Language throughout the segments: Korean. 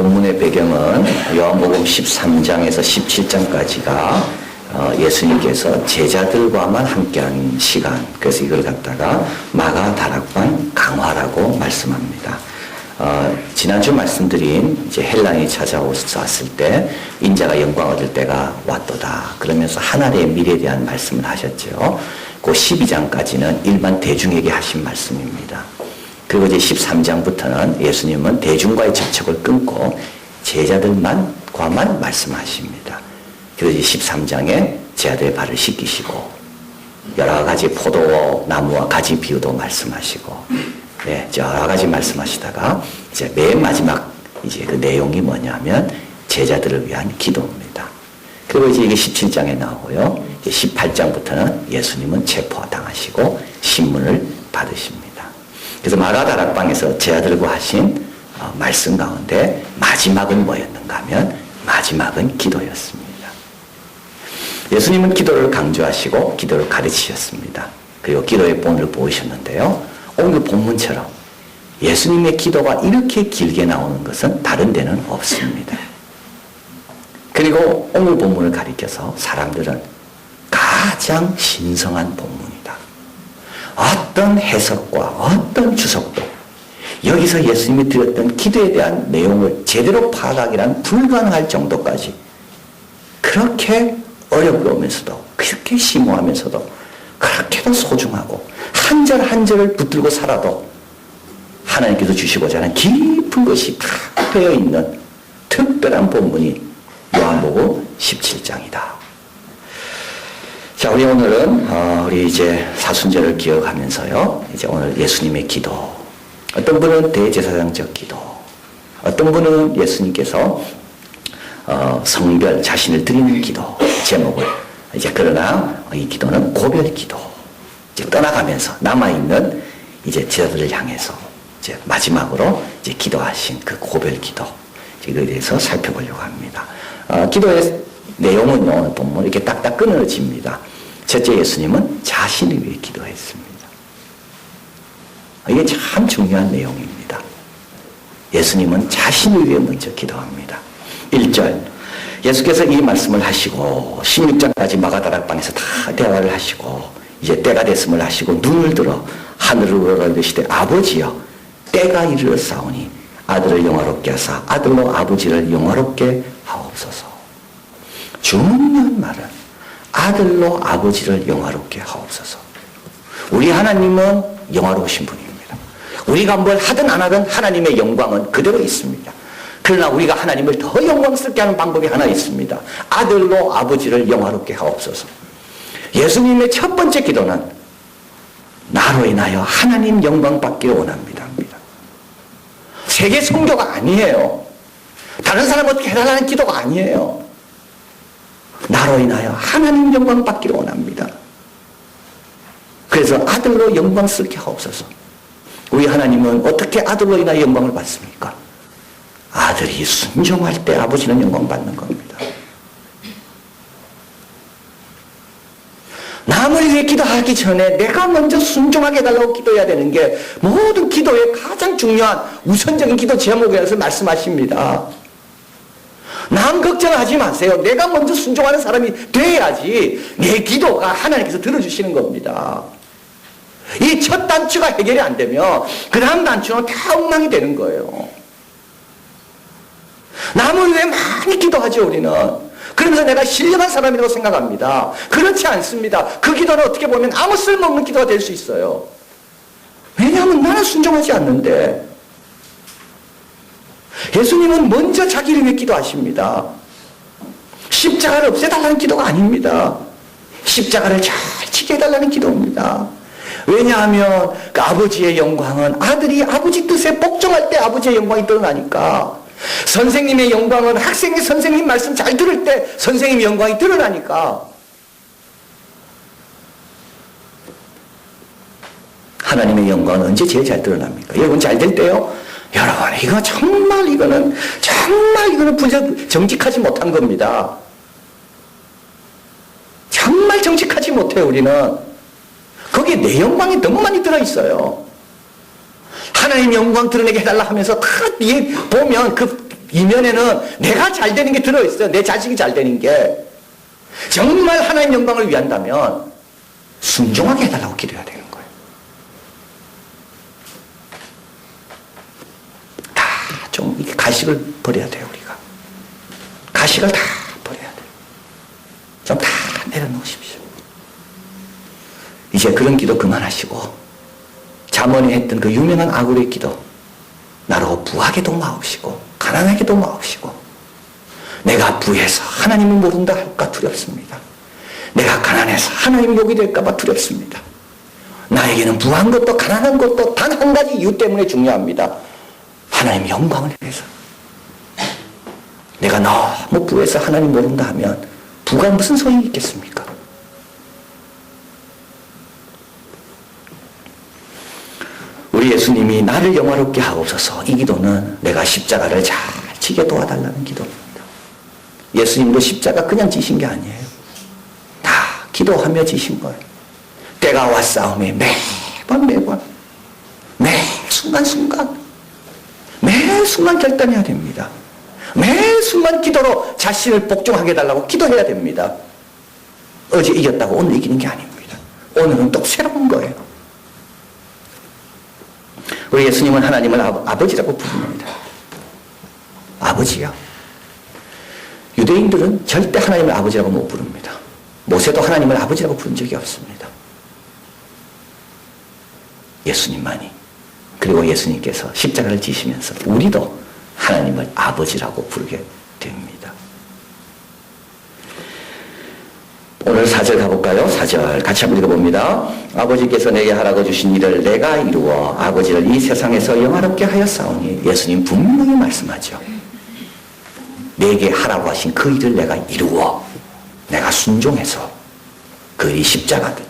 본문의 배경은 요한복음 13장에서 17장까지가 예수님께서 제자들과만 함께한 시간, 그래서 이걸 갖다가 마가 다락방 강화라고 말씀합니다. 지난주 말씀드린 이제 헬라인이 찾아왔을 때 인자가 영광 얻을 때가 왔도다 그러면서 하나님의 미래에 대한 말씀을 하셨죠. 그 12장까지는 일반 대중에게 하신 말씀입니다. 그리고 이제 13장부터는 예수님은 대중과의 접촉을 끊고 제자들과만 말씀하십니다. 그래서 이제 13장에 제자들의 발을 씻기시고 여러 가지 포도나무와 가지 비유도 말씀하시고 네, 여러 가지 말씀하시다가 이제 맨 마지막 이제 그 내용이 뭐냐면 제자들을 위한 기도입니다. 그리고 이제 이게 17장에 나오고요. 18장부터는 예수님은 체포당하시고 신문을 받으십니다. 그래서 마가 다락방에서 제자들과 하신 말씀 가운데 마지막은 뭐였는가 하면 마지막은 기도였습니다. 예수님은 기도를 강조하시고 기도를 가르치셨습니다. 그리고 기도의 본을 보이셨는데요. 오늘 본문처럼 예수님의 기도가 이렇게 길게 나오는 것은 다른 데는 없습니다. 그리고 오늘 본문을 가리켜서 사람들은 가장 신성한 본문이다. 어떤 해석과 어떤 주석도 여기서 예수님이 드렸던 기도에 대한 내용을 제대로 파악하기란 불가능할 정도까지 그렇게 어렵고면서도 그렇게 심오하면서도 그렇게도 소중하고 한 절 한 절을 붙들고 살아도 하나님께서 주시고자 하는 깊은 것이 다 되어 있는 특별한 본문이 요한복음 17장이다. 자, 우리 오늘은 우리 이제 사순절을 기억하면서요. 이제 오늘 예수님의 기도. 어떤 분은 대제사장적 기도. 어떤 분은 예수님께서 성별 자신을 드리는 기도 제목을 이제 그러나 이 기도는 고별 기도. 이제 떠나가면서 남아있는 이제 제자들을 향해서 이제 마지막으로 이제 기도하신 그 고별 기도. 이거에 대해서 살펴보려고 합니다. 기도의 내용은요, 오늘 보면 이렇게 딱딱 끊어집니다. 첫째, 예수님은 자신을 위해 기도했습니다. 이게 참 중요한 내용입니다. 예수님은 자신을 위해 먼저 기도합니다. 1절, 예수께서 이 말씀을 하시고 16장까지 마가다락방에서 다 대화를 하시고 이제 때가 됐음을 하시고 눈을 들어 하늘을 우러러시되 아버지여 때가 이르렀사오니 아들을 영화롭게 하사 아들로 아버지를 영화롭게 하옵소서. 중요한 말은 아들로 아버지를 영화롭게 하옵소서. 우리 하나님은 영화로우신 분입니다. 우리가 뭘 하든 안 하든 하나님의 영광은 그대로 있습니다. 그러나 우리가 하나님을 더 영광스럽게 하는 방법이 하나 있습니다. 아들로 아버지를 영화롭게 하옵소서. 예수님의 첫 번째 기도는 나로 인하여 하나님 영광 받기를 원합니다. 세계 선교가 아니에요. 다른 사람 어떻게 해달라는 기도가 아니에요. 나로 인하여 하나님 영광 받기를 원합니다. 그래서 아들로 영광스럽게 하옵소서. 우리 하나님은 어떻게 아들로 인하여 영광을 받습니까? 아들이 순종할 때 아버지는 영광 받는 겁니다. 남을 위해 기도하기 전에 내가 먼저 순종하게 해달라고 기도해야 되는 게 모든 기도의 가장 중요한 우선적인 기도 제목이라서 말씀하십니다. 남 걱정하지 마세요. 내가 먼저 순종하는 사람이 돼야지 내 기도가 하나님께서 들어주시는 겁니다. 이 첫 단추가 해결이 안 되면 그 다음 단추는 다 엉망이 되는 거예요. 남을 위해 많이 기도하죠, 우리는. 그러면서 내가 신령한 사람이라고 생각합니다. 그렇지 않습니다. 그 기도는 어떻게 보면 아무 쓸모없는 기도가 될 수 있어요. 왜냐하면 나는 순종하지 않는데. 예수님은 먼저 자기를 위해 기도하십니다. 십자가를 없애달라는 기도가 아닙니다. 십자가를 잘 지게 해달라는 기도입니다. 왜냐하면 그 아버지의 영광은 아들이 아버지 뜻에 복종할 때 아버지의 영광이 드러나니까, 선생님의 영광은 학생이 선생님 말씀 잘 들을 때 선생님의 영광이 드러나니까, 하나님의 영광은 언제 제일 잘 드러납니까? 여러분 잘 될 때요? 여러분 이거 정말 이거는 정직하지 못한 겁니다. 정말 정직하지 못해요. 우리는 거기에 내 영광이 너무 많이 들어있어요. 하나님의 영광 드러내게 해달라 하면서 다 뒤에 보면 그 이면에는 내가 잘 되는 게 들어있어요. 내 자식이 잘 되는 게. 정말 하나님 영광을 위한다면 순종하게 해달라고 기도해야 되는 거예요. 다 좀 이렇게 가식을 버려야 돼요, 우리가. 가식을 다 버려야 돼요. 좀 다 내려놓으십시오. 이제 그런 기도 그만하시고 잠언에 했던 그 유명한 아굴의 기도, 나로 부하게도 마옵시고 가난하게도 마옵시고, 내가 부해서 하나님을 모른다 할까 두렵습니다. 내가 가난해서 하나님 욕이 될까봐 두렵습니다. 나에게는 부한 것도 가난한 것도 단 한 가지 이유 때문에 중요합니다. 하나님 영광을 위해서. 내가 너무 부해서 하나님 모른다 하면 부가 무슨 소용이 있겠습니까? 우리 예수님이 나를 영화롭게 하옵소서, 이 기도는 내가 십자가를 잘 지게 도와달라는 기도입니다. 예수님도 십자가 그냥 지신 게 아니에요. 다 기도하며 지신 거예요. 때가 왔사오매 매번 매 순간순간 매 순간 결단해야 됩니다. 매 순간 기도로 자신을 복종하게 해달라고 기도해야 됩니다. 어제 이겼다고 오늘 이기는 게 아닙니다. 오늘은 또 새로운 거예요. 우리 예수님은 하나님을 아버지라고 부릅니다. 아버지요. 유대인들은 절대 하나님을 아버지라고 못 부릅니다. 모세도 하나님을 아버지라고 부른 적이 없습니다. 예수님만이. 그리고 예수님께서 십자가를 지시면서 우리도 하나님을 아버지라고 부르게 됩니다. 오늘 4절 가볼까요? 4절 같이 한번 읽어봅니다. 아버지께서 내게 하라고 주신 일을 내가 이루어 아버지를 이 세상에서 영화롭게 하였사오니, 예수님 분명히 말씀하죠. 내게 하라고 하신 그 일을 내가 이루어, 내가 순종해서 그 일이 십자가든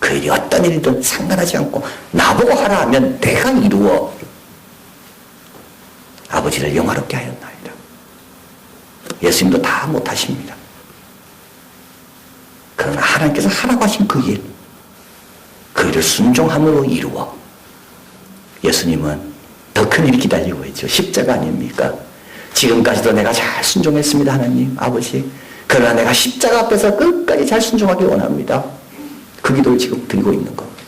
그 일이 어떤 일이든 상관하지 않고 나보고 하라 하면 내가 이루어 아버지를 영화롭게 하였나이다. 예수님도 다 못하십니다. 그러나 하나님께서 하라고 하신 그 일, 그 일을 순종함으로 이루어 예수님은 더 큰 일이 기다리고 있죠. 십자가 아닙니까? 지금까지도 내가 잘 순종했습니다, 하나님 아버지. 그러나 내가 십자가 앞에서 끝까지 잘 순종하기 원합니다. 그 기도를 지금 드리고 있는 겁니다.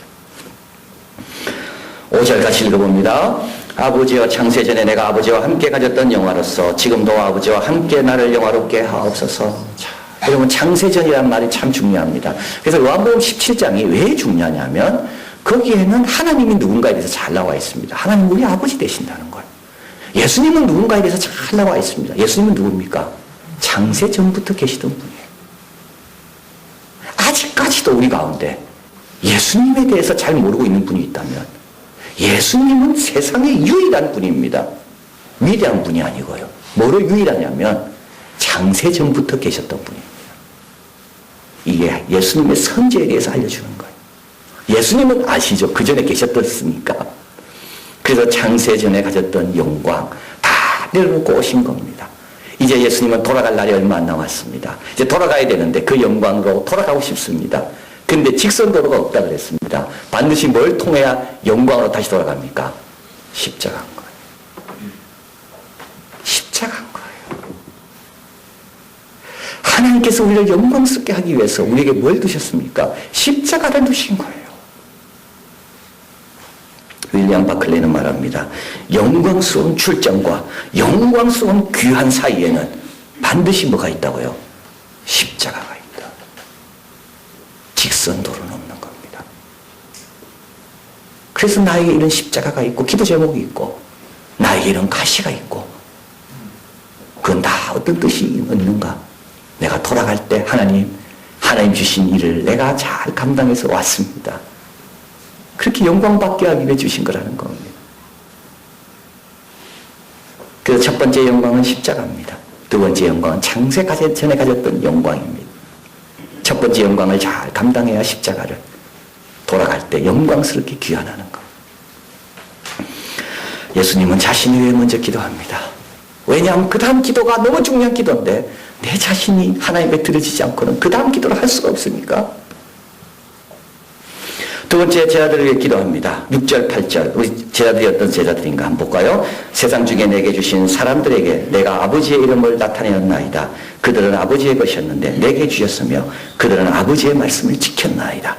5절 같이 읽어봅니다. 아버지여, 창세전에 내가 아버지와 함께 가졌던 영화로서 지금도 아버지와 함께 나를 영화롭게 하옵소서. 자, 여러분, 창세전이라는 말이 참 중요합니다. 그래서 요한복음 17장이 왜 중요하냐면 거기에는 하나님이 누군가에 대해서 잘 나와 있습니다. 하나님 우리 아버지 되신다는 걸. 예수님은 누군가에 대해서 잘 나와 있습니다. 예수님은 누굽니까? 창세전부터 계시던 분이에요. 아직까지도 우리 가운데 예수님에 대해서 잘 모르고 있는 분이 있다면 예수님은 세상의 유일한 분입니다. 위대한 분이 아니고요. 뭐로 유일하냐면 창세전부터 계셨던 분입니다. 이게 예수님의 선지에 대해서 알려주는 거예요. 예수님은 아시죠? 그 전에 계셨었으니까. 그래서 창세전에 가졌던 영광 다 내려놓고 오신 겁니다. 이제 예수님은 돌아갈 날이 얼마 안 남았습니다. 이제 돌아가야 되는데 그 영광으로 돌아가고 싶습니다. 근데 직선도로가 없다 그랬습니다. 반드시 뭘 통해야 영광으로 다시 돌아갑니까? 십자가인 거예요. 십자가인 거예요. 하나님께서 우리를 영광스럽게 하기 위해서 우리에게 뭘 두셨습니까? 십자가를 두신 거예요. 윌리엄 바클레는 말합니다. 영광스러운 출장과 영광스러운 귀한 사이에는 반드시 뭐가 있다고요? 십자가가 있다. 직선도로는 없는 겁니다. 그래서 나에게 이런 십자가가 있고 기도 제목이 있고 나에게 이런 가시가 있고 그건 다 어떤 뜻이 있는가? 내가 돌아갈 때 하나님 주신 일을 내가 잘 감당해서 왔습니다. 그렇게 영광받게 하기 위해 주신 거라는 겁니다. 그래서 첫 번째 영광은 십자가입니다. 두 번째 영광은 창세 전에 가졌던 영광입니다. 첫 번째 영광을 잘 감당해야 십자가를 돌아갈 때 영광스럽게 귀환하는 것. 예수님은 자신을 위해 먼저 기도합니다. 왜냐하면 그 다음 기도가 너무 중요한 기도인데 내 자신이 하나님께 들어지지 않고는 그 다음 기도를 할 수가 없으니까. 두 번째, 제자들을 위해 기도합니다. 6절, 8절. 우리 제자들이 어떤 제자들인가 한번 볼까요? 세상 중에 내게 주신 사람들에게 내가 아버지의 이름을 나타내었나이다. 그들은 아버지의 것이었는데 내게 주셨으며 그들은 아버지의 말씀을 지켰나이다.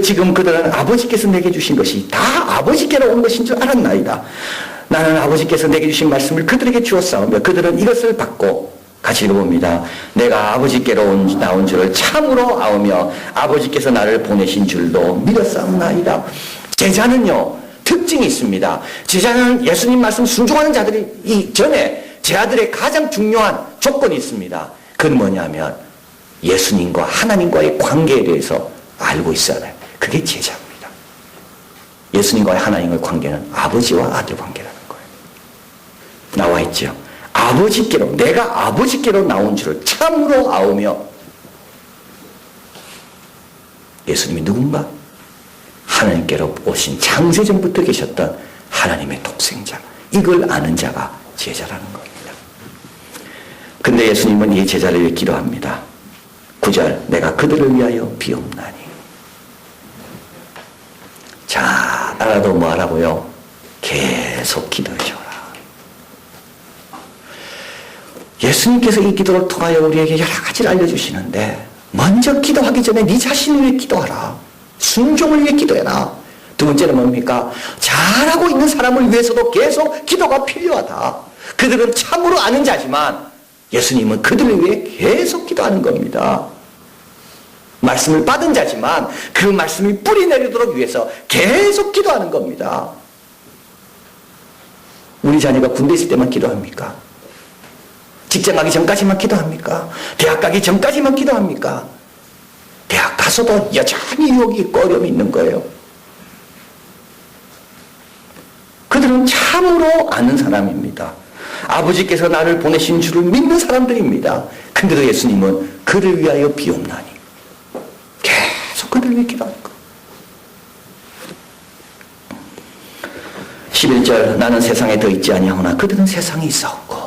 지금 그들은 아버지께서 내게 주신 것이 다 아버지께로 온 것인 줄 알았나이다. 나는 아버지께서 내게 주신 말씀을 그들에게 주었사오며 그들은 이것을 받고, 같이 읽어봅니다. 내가 아버지께로 나온 줄을 참으로 아오며 아버지께서 나를 보내신 줄도 믿었사옵나이다. 제자는요, 특징이 있습니다. 제자는 예수님 말씀 순종하는 자들이 이전에 제자들의 가장 중요한 조건이 있습니다. 그건 뭐냐면 예수님과 하나님과의 관계에 대해서 알고 있어야 해요. 그게 제자입니다. 예수님과의 하나님과의 관계는 아버지와 아들 관계라는 거예요. 나와 있죠. 아버지께로, 내가 아버지께로 나온 줄을 참으로 아오며, 예수님이 누군가? 하나님께로 오신 창세전부터 계셨던 하나님의 독생자, 이걸 아는 자가 제자라는 겁니다. 근데 예수님은 이 제자를 위해 기도합니다. 9절, 내가 그들을 위하여 비옵나니. 자, 알아도 뭐 하라고요? 계속 기도해줘라. 예수님께서 이 기도를 통하여 우리에게 여러 가지를 알려주시는데, 먼저 기도하기 전에 네 자신을 위해 기도하라. 순종을 위해 기도해라. 두 번째는 뭡니까? 잘하고 있는 사람을 위해서도 계속 기도가 필요하다. 그들은 참으로 아는 자지만 예수님은 그들을 위해 계속 기도하는 겁니다. 말씀을 받은 자지만 그 말씀이 뿌리 내리도록 위해서 계속 기도하는 겁니다. 우리 자녀가 군대 있을 때만 기도합니까? 직장 가기 전까지만 기도합니까? 대학 가기 전까지만 기도합니까? 대학 가서도 여전히 유혹이 있고 어려움이 있는 거예요. 그들은 참으로 아는 사람입니다. 아버지께서 나를 보내신 줄을 믿는 사람들입니다. 근데도 예수님은 그를 위하여 비옵나니. 계속 그들을 위해 기도하는 거. 11절, 나는 세상에 더 있지 아니하오나 그들은 세상에 있었고.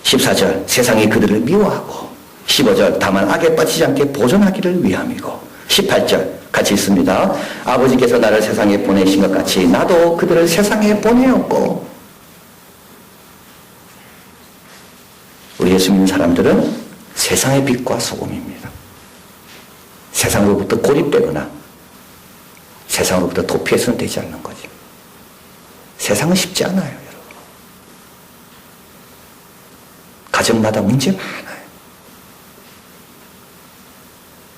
14절, 세상이 그들을 미워하고. 15절, 다만 악에 빠지지 않게 보존하기를 위함이고. 18절, 같이 있습니다. 아버지께서 나를 세상에 보내신 것 같이 나도 그들을 세상에 보내었고. 우리 예수 믿는 사람들은 세상의 빛과 소금입니다. 세상으로부터 고립되거나 세상으로부터 도피해서는 되지 않는 거죠. 세상은 쉽지 않아요, 여러분. 가정마다 문제 많아요.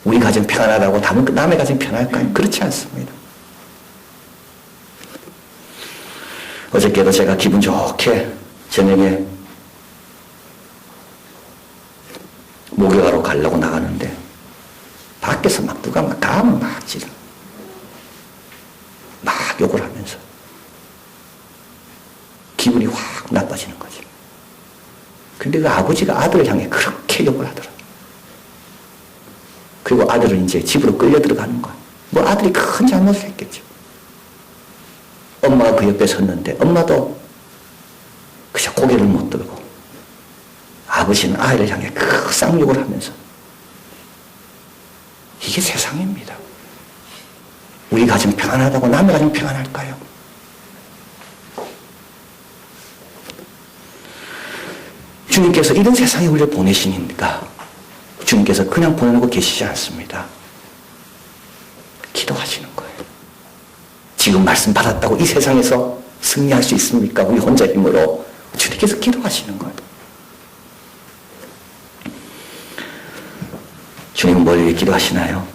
우리 가정 평안하다고 남의 가정 평안할까요? 그렇지 않습니다. 어저께도 제가 기분 좋게 저녁에 목욕하러 가려고 나가는데 밖에서 막 누가 막 감을 막 지르 막 욕을 하면서 기분이 확 나빠지는 거지. 근데 그 아버지가 아들을 향해 그렇게 욕을 하더라. 그리고 아들은 이제 집으로 끌려 들어가는 거야. 뭐 아들이 큰 잘못을 했겠죠. 엄마가 그 옆에 섰는데 엄마도 그저 고개를 못 들고 아버지는 아이를 향해 그 쌍욕을 하면서. 이게 세상입니다. 우리 가정 평안하다고 남의 가정 평안할까요? 주님께서 이런 세상에 우리를 보내시니까 주님께서 그냥 보내고 계시지 않습니다. 기도하시는 거예요. 지금 말씀 받았다고 이 세상에서 승리할 수 있습니까? 우리 혼자 힘으로. 주님께서 기도하시는 거예요. 주님 뭘 위해 기도하시나요?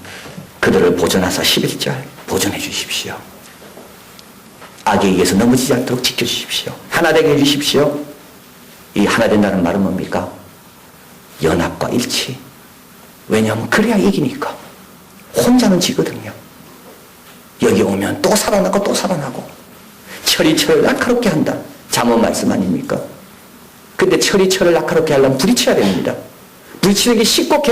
그들을 보존하사 11절 보존해 주십시오. 악에 의해서 넘어지지 않도록 지켜주십시오. 하나 되게 해주십시오. 이 하나 된다는 말은 뭡니까? 연합과 일치. 왜냐하면 그래야 이기니까. 혼자는 지거든요. 여기 오면 또 살아나고 또 살아나고. 철이 철을 날카롭게 한다. 잠언 말씀 아닙니까? 근데 철이 철을 날카롭게 하려면 부딪혀야 됩니다. 부딪히는 게 쉽고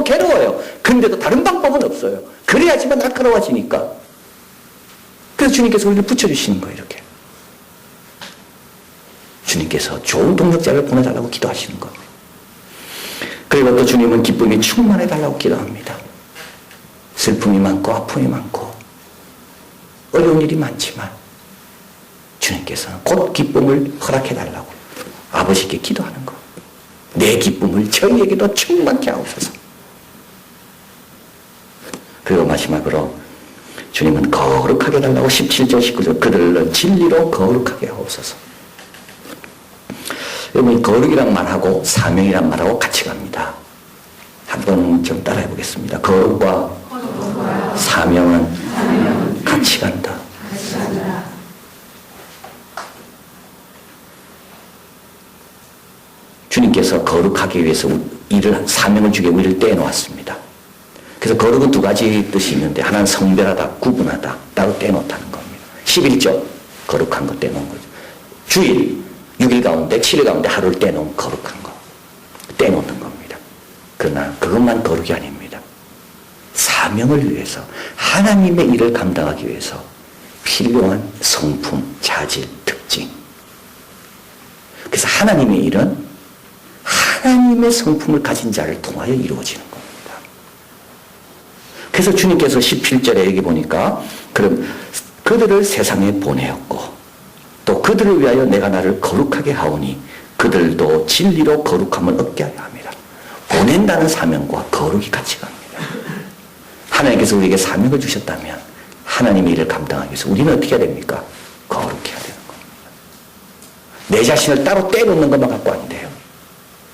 괴로워요. 근데도 다른 방법은 없어요. 그래야지만 날카로워지니까. 그래서 주님께서 우리를 붙여주시는 거예요, 이렇게. 주님께서 좋은 동력자를 보내달라고 기도하시는 겁니다. 그리고 또 주님은 기쁨이 충만해달라고 기도합니다. 슬픔이 많고 아픔이 많고 어려운 일이 많지만 주님께서는 곧 기쁨을 허락해달라고 아버지께 기도하는 것. 내 기쁨을 저희에게도 충만케 하옵소서. 그리고 마지막으로 주님은 거룩하게 해달라고 17절 19절 그들을 진리로 거룩하게 하옵소서. 여러분 거룩이란 말하고 사명이란 말하고 같이 갑니다. 한번 좀 따라해 보겠습니다. 거룩과 사명은 같이 간다. 주님께서 거룩하기 위해서 사명을 주기 위해 우리를 떼어놓았습니다. 그래서 거룩은 두 가지 뜻이 있는데 하나는 성별하다, 구분하다, 따로 떼어놓다는 겁니다. 11조 거룩한 거 떼놓은 거죠. 주일 6일 가운데 7일 가운데 하루를 떼놓은 거룩한 거 떼놓는 겁니다. 그러나 그것만 거룩이 아닙니다. 사명을 위해서 하나님의 일을 감당하기 위해서 필요한 성품, 자질, 특징. 그래서 하나님의 일은 하나님의 성품을 가진 자를 통하여 이루어지는 겁니다. 그래서 주님께서 17절에 여기 보니까 그럼 그들을 세상에 보내었고 또 그들을 위하여 내가 나를 거룩하게 하오니 그들도 진리로 거룩함을 얻게 하려 합니다. 보낸다는 사명과 거룩이 같이 갑니다. 하나님께서 우리에게 사명을 주셨다면 하나님의 일을 감당하기 위해서 우리는 어떻게 해야 됩니까? 거룩해야 되는 겁니다. 내 자신을 따로 떼놓는 것만 갖고 안 돼요.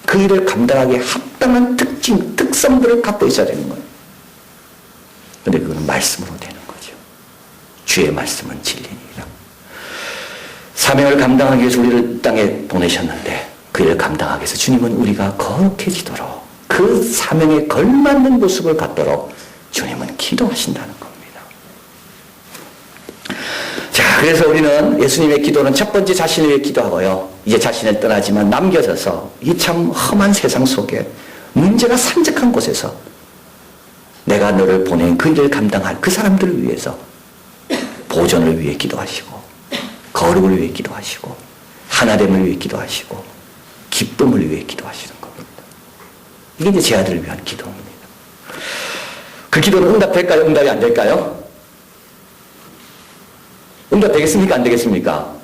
그 일을 감당하기에 합당한 특징, 특성들을 갖고 있어야 되는 거예요. 그런데 그거는 말씀으로 되는 거죠. 주의 말씀은 진리니라. 사명을 감당하기 위해서 우리를 땅에 보내셨는데 그 일을 감당하기 위해서 주님은 우리가 거룩해지도록 그 사명에 걸맞는 모습을 갖도록 주님은 기도하신다는 겁니다. 자, 그래서 우리는 예수님의 기도는 첫 번째 자신을 위해 기도하고요. 이제 자신을 떠나지만 남겨져서 이 참 험한 세상 속에 문제가 산적한 곳에서 내가 너를 보낸 그 일을 감당할 그 사람들을 위해서 보존을 위해 기도하시고 거룩을 위해 기도하시고 하나됨을 위해 기도하시고 기쁨을 위해 기도하시는 겁니다. 이게 이제 제 아들을 위한 기도입니다. 그 기도는 응답될까요? 응답이 안 될까요? 응답되겠습니까? 안 되겠습니까?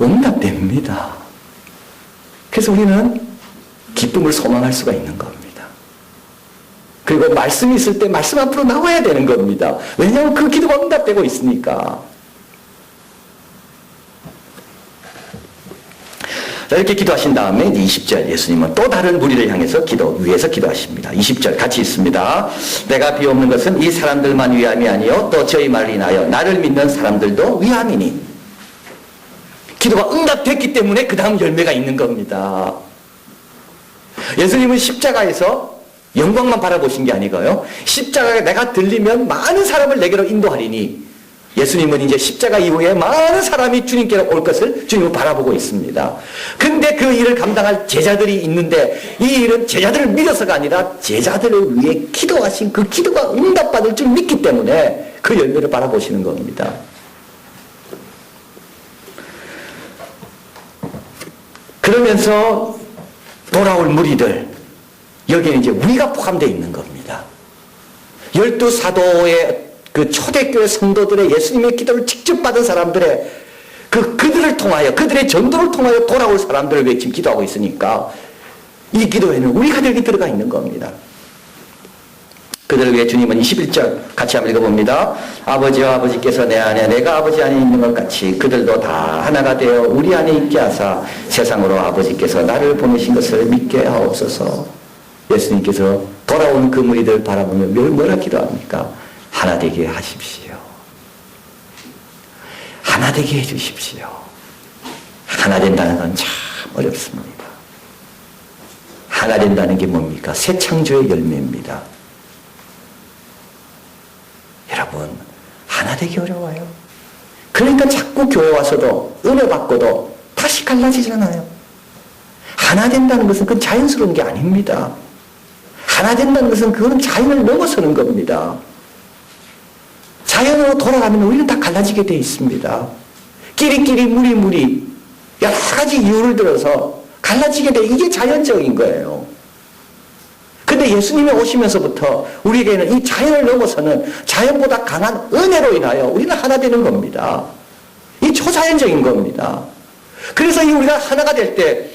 응답됩니다. 그래서 우리는 기쁨을 소망할 수가 있는 겁니다. 그리고 말씀이 있을 때 말씀 앞으로 나와야 되는 겁니다. 왜냐하면 그 기도가 응답되고 있으니까. 자, 이렇게 기도하신 다음에 20절 예수님은 또 다른 무리를 향해서 위해서 기도하십니다. 20절 같이 있습니다. 내가 비옵는 것은 이 사람들만 위함이 아니요 또 저희 말을 인하여 나를 믿는 사람들도 위함이니. 기도가 응답됐기 때문에 그 다음 열매가 있는 겁니다. 예수님은 십자가에서 영광만 바라보신 게 아니고요. 십자가에 내가 들리면 많은 사람을 내게로 인도하리니 예수님은 이제 십자가 이후에 많은 사람이 주님께로 올 것을 주님은 바라보고 있습니다. 근데 그 일을 감당할 제자들이 있는데 이 일은 제자들을 믿어서가 아니라 제자들을 위해 기도하신 그 기도가 응답받을 줄 믿기 때문에 그 열매를 바라보시는 겁니다. 그러면서 돌아올 무리들 여기에 이제 우리가 포함되어 있는 겁니다. 12사도의 그 초대교회 성도들의 예수님의 기도를 직접 받은 사람들의 그들을 통하여 그들의 전도를 통하여 돌아올 사람들을 위해 지금 기도하고 있으니까 이 기도에는 우리가 여기 들어가 있는 겁니다. 그들을 위해 주님은 21절 같이 한번 읽어봅니다. 아버지와 아버지께서 내 안에 내가 아버지 안에 있는 것 같이 그들도 다 하나가 되어 우리 안에 있게 하사 세상으로 아버지께서 나를 보내신 것을 믿게 하옵소서. 예수님께서 돌아온 그 무리들 바라보며 뭐라 기도합니까? 하나 되게 하십시오. 하나 되게 해주십시오. 하나 된다는 건 참 어렵습니다. 하나 된다는 게 뭡니까? 새 창조의 열매입니다. 여러분, 하나 되기 어려워요. 그러니까 자꾸 교회 와서도 은혜 받고도 다시 갈라지잖아요. 하나 된다는 것은 그건 자연스러운 게 아닙니다. 하나 된다는 것은 그건 자연을 넘어서는 겁니다. 자연으로 돌아가면 우리는 다 갈라지게 되어 있습니다. 끼리끼리 무리무리 여러 가지 이유를 들어서 갈라지게 돼. 이게 자연적인 거예요. 근데 예수님이 오시면서부터 우리에게는 이 자연을 넘어서는 자연보다 강한 은혜로 인하여 우리는 하나 되는 겁니다. 이 초자연적인 겁니다. 그래서 이 우리가 하나가 될 때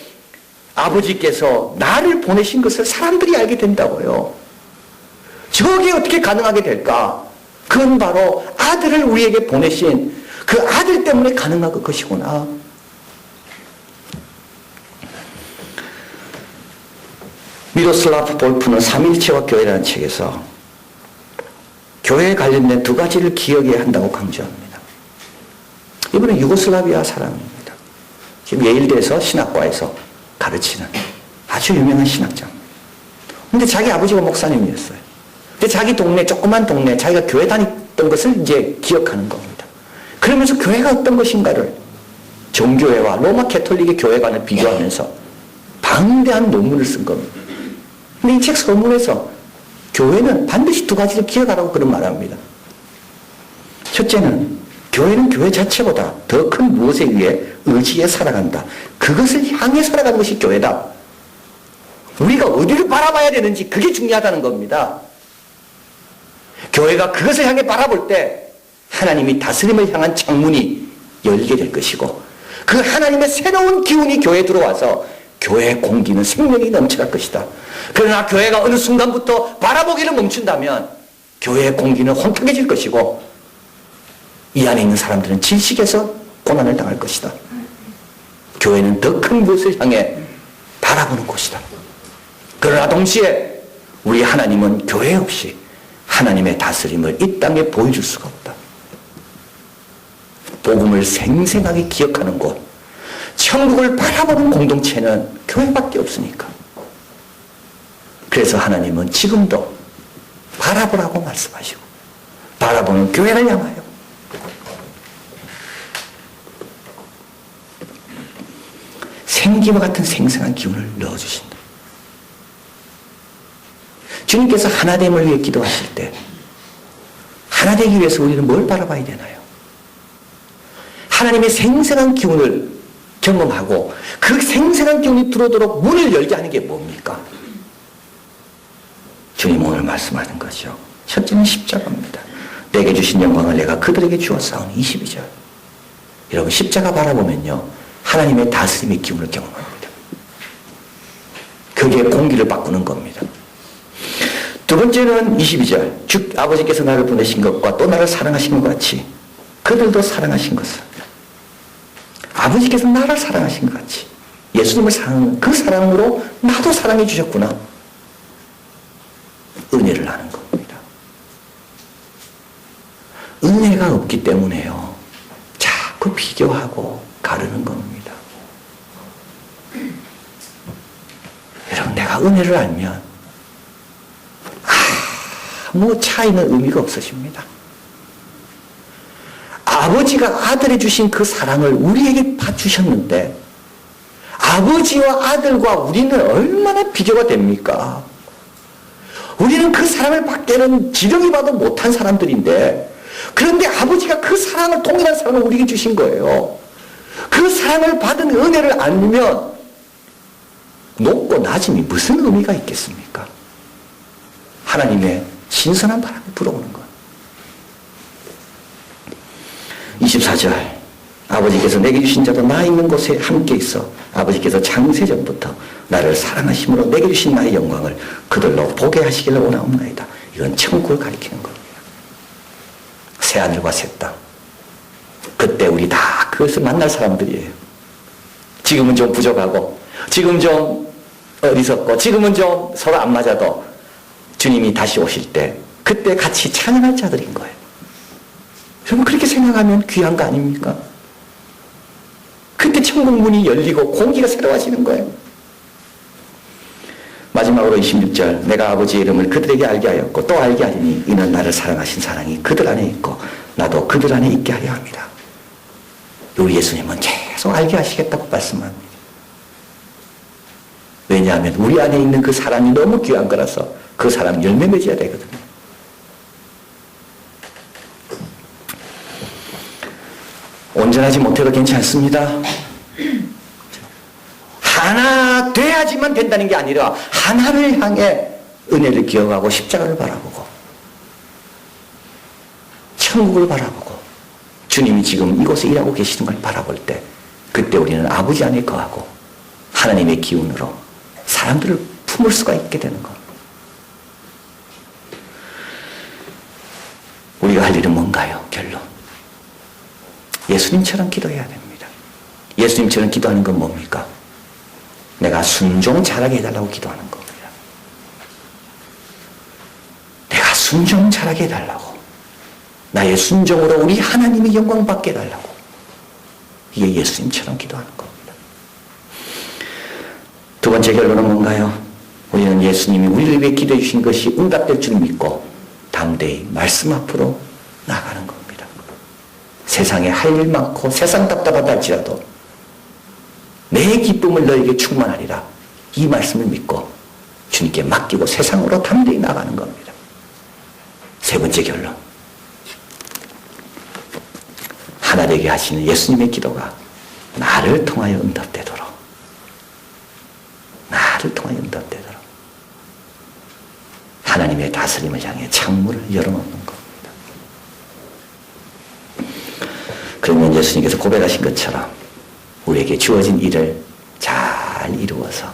아버지께서 나를 보내신 것을 사람들이 알게 된다고요. 저게 어떻게 가능하게 될까? 그건 바로 아들을 우리에게 보내신 그 아들 때문에 가능한 것이구나. 미로슬라프 볼프는 삼일체와 교회라는 책에서 교회에 관련된 두 가지를 기억해야 한다고 강조합니다. 이분은 유고슬라비아 사람입니다. 지금 예일대에서 신학과에서 가르치는 아주 유명한 신학자입니다. 근데 자기 아버지가 목사님이었어요. 근데 자기 동네, 조그만 동네, 자기가 교회 다녔던 것을 이제 기억하는 겁니다. 그러면서 교회가 어떤 것인가를 정교회와 로마 캐톨릭의 교회관을 비교하면서 방대한 논문을 쓴 겁니다. 근데 이 책 서문에서 교회는 반드시 두 가지를 기억하라고 그런 말을 합니다. 첫째는 교회는 교회 자체보다 더 큰 무엇에 의해 의지에 살아간다. 그것을 향해 살아가는 것이 교회다. 우리가 어디를 바라봐야 되는지 그게 중요하다는 겁니다. 교회가 그것을 향해 바라볼 때 하나님이 다스림을 향한 창문이 열게 될 것이고 그 하나님의 새로운 기운이 교회에 들어와서 교회의 공기는 생명이 넘쳐날 것이다. 그러나 교회가 어느 순간부터 바라보기를 멈춘다면 교회의 공기는 혼탁해질 것이고 이 안에 있는 사람들은 질식에서 고난을 당할 것이다. 교회는 더 큰 것을 향해 바라보는 곳이다. 그러나 동시에 우리 하나님은 교회 없이 하나님의 다스림을 이 땅에 보여줄 수가 없다. 복음을 생생하게 기억하는 곳, 천국을 바라보는 공동체는 교회밖에 없으니까. 그래서 하나님은 지금도 바라보라고 말씀하시고 바라보는 교회를 향하여 생기와 같은 생생한 기운을 넣어주신다. 주님께서 하나됨을 위해 기도하실 때 하나되기 위해서 우리는 뭘 바라봐야 되나요? 하나님의 생생한 기운을 경험하고 그 생생한 기운이 들어오도록 문을 열게 하는 게 뭡니까? 주님 오늘 말씀하는 거죠. 첫째는 십자가입니다. 내게 주신 영광을 내가 그들에게 주었사오니 22절. 여러분 십자가 바라보면요 하나님의 다스림의 기운을 경험합니다. 그게 공기를 바꾸는 겁니다. 두 번째는 22절. 즉 아버지께서 나를 보내신 것과 또 나를 사랑하신 것 같이 그들도 사랑하신 것을 아버지께서 나를 사랑하신 것 같이 예수님을 사랑하는 그 사랑으로 나도 사랑해 주셨구나. 은혜를 아는 겁니다. 은혜가 없기 때문에요. 자꾸 비교하고 가르는 겁니다. 여러분 내가 은혜를 알면 아무 차이는 의미가 없어집니다. 아버지가 아들에 주신 그 사랑을 우리에게 주셨는데 아버지와 아들과 우리는 얼마나 비교가 됩니까? 우리는 그 사랑을 받기에는 지렁이 봐도 못한 사람들인데 그런데 아버지가 그 사랑을 동일한 사랑을 우리에게 주신 거예요. 그 사랑을 받은 은혜를 알면 높고 낮음이 무슨 의미가 있겠습니까? 하나님의 신선한 바람이 불어오는 것. 24절 아버지께서 내게 주신 자도 나 있는 곳에 함께 있어 아버지께서 창세전부터 나를 사랑하심으로 내게 주신 나의 영광을 그들로 보게 하시기를 원하옵나이다. 이건 천국을 가리키는 겁니다. 새하늘과 새 땅. 그때 우리 다 그것을 만날 사람들이에요. 지금은 좀 부족하고 지금 좀 어리석고 지금은 좀 서로 안 맞아도 주님이 다시 오실 때 그때 같이 찬양할 자들인 거예요. 여러분 그렇게 생각하면 귀한 거 아닙니까? 그때 천국 문이 열리고 공기가 새로워지는 거예요. 마지막으로 26절 내가 아버지의 이름을 그들에게 알게 하였고 또 알게 하리니 이는 나를 사랑하신 사랑이 그들 안에 있고 나도 그들 안에 있게 하려 합니다. 우리 예수님은 계속 알게 하시겠다고 말씀합니다. 왜냐하면 우리 안에 있는 그 사랑이 너무 귀한 거라서 그 사람 열매 맺어야 되거든요. 온전하지 못해도 괜찮습니다. 하나 돼야지만 된다는 게 아니라 하나를 향해 은혜를 기억하고 십자가를 바라보고 천국을 바라보고 주님이 지금 이곳에 일하고 계시는 걸 바라볼 때 그때 우리는 아버지 안에 거하고 하나님의 기운으로 사람들을 품을 수가 있게 되는 것. 우리가 할 일은 뭔가요? 결론. 예수님처럼 기도해야 됩니다. 예수님처럼 기도하는 건 뭡니까? 내가 순종 잘하게 해달라고 기도하는 겁니다. 내가 순종 잘하게 해달라고. 나의 순종으로 우리 하나님이 영광 받게 해달라고. 이게 예수님처럼 기도하는 겁니다. 두 번째 결론은 뭔가요? 우리는 예수님이 우리를 위해 기도해 주신 것이 응답될 줄 믿고 담대히 말씀 앞으로 나가는 겁니다. 세상에 할 일 많고 세상 답답하다 할지라도 내 기쁨을 너에게 충만하리라. 이 말씀을 믿고 주님께 맡기고 세상으로 담대히 나가는 겁니다. 세 번째 결론. 하나 되게 하시는 예수님의 기도가 나를 통하여 응답되도록 하나님의 다스림을 향해 창문을 열어놓는 겁니다. 그러면 예수님께서 고백하신 것처럼 우리에게 주어진 일을 잘 이루어서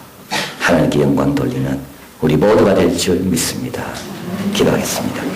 하나님께 영광 돌리는 우리 모두가 될 줄 믿습니다. 기도하겠습니다.